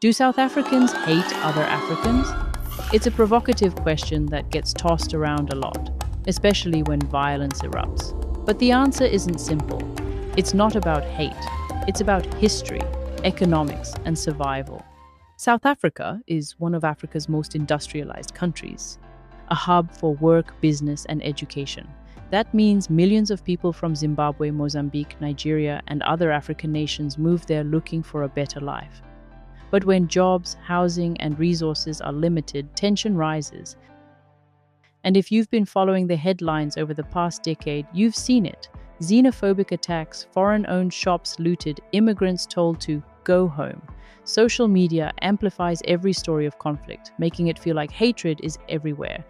Do South Africans hate other Africans? It's a provocative question that gets tossed around a lot, especially when violence erupts. But the answer isn't simple. It's not about hate. It's about history, economics, and survival. South Africa is one of Africa's most industrialized countries, a hub for work, business, and education. That means millions of people from Zimbabwe, Mozambique, Nigeria, and other African nations move there looking for a better life. But when jobs, housing, and resources are limited, tension rises. And if you've been following the headlines over the past decade, you've seen it. Xenophobic attacks, foreign-owned shops looted, immigrants told to go home. Social media amplifies every story of conflict, making it feel like hatred is everywhere.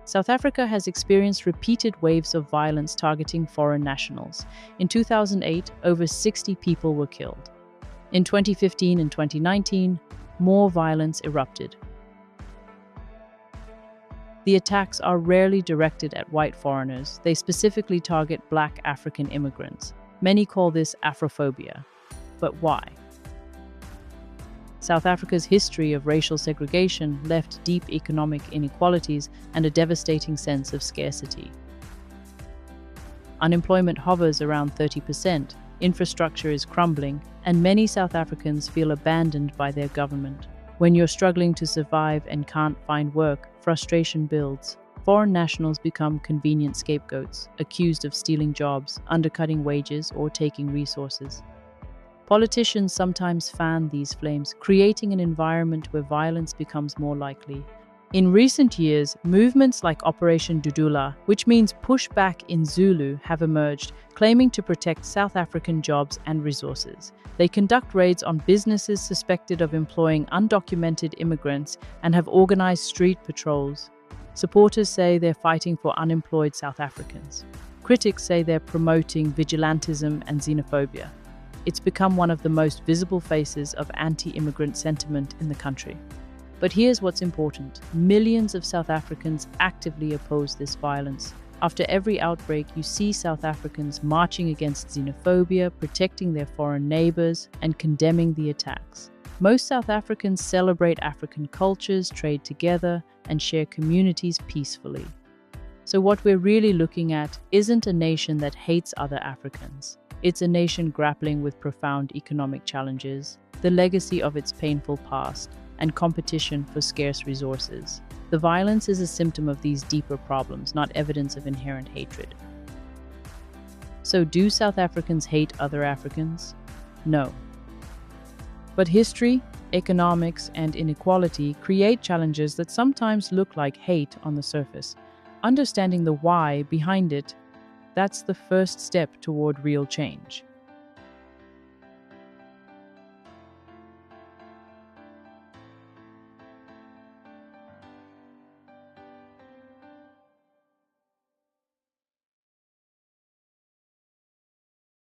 South Africa has experienced repeated waves of violence targeting foreign nationals. In 2008, over 60 people were killed. In 2015 and 2019, more violence erupted. The attacks are rarely directed at white foreigners. They specifically target Black African immigrants. Many call this Afrophobia. But why? South Africa's history of racial segregation left deep economic inequalities and a devastating sense of scarcity. Unemployment hovers around 30%, infrastructure is crumbling, and many South Africans feel abandoned by their government. When you're struggling to survive and can't find work, frustration builds. Foreign nationals become convenient scapegoats, accused of stealing jobs, undercutting wages, or taking resources. Politicians sometimes fan these flames, creating an environment where violence becomes more likely. In recent years, movements like Operation Dudula, which means pushback in Zulu, have emerged, claiming to protect South African jobs and resources. They conduct raids on businesses suspected of employing undocumented immigrants and have organized street patrols. Supporters say they're fighting for unemployed South Africans. Critics say they're promoting vigilantism and xenophobia. It's become one of the most visible faces of anti-immigrant sentiment in the country. But here's what's important. Millions of South Africans actively oppose this violence. After every outbreak, you see South Africans marching against xenophobia, protecting their foreign neighbors, and condemning the attacks. Most South Africans celebrate African cultures, trade together, and share communities peacefully. So what we're really looking at isn't a nation that hates other Africans. It's a nation grappling with profound economic challenges, the legacy of its painful past, and competition for scarce resources. The violence is a symptom of these deeper problems, not evidence of inherent hatred. So do South Africans hate other Africans? No. But history, economics, and inequality create challenges that sometimes look like hate on the surface. Understanding the why behind it, that's the first step toward real change.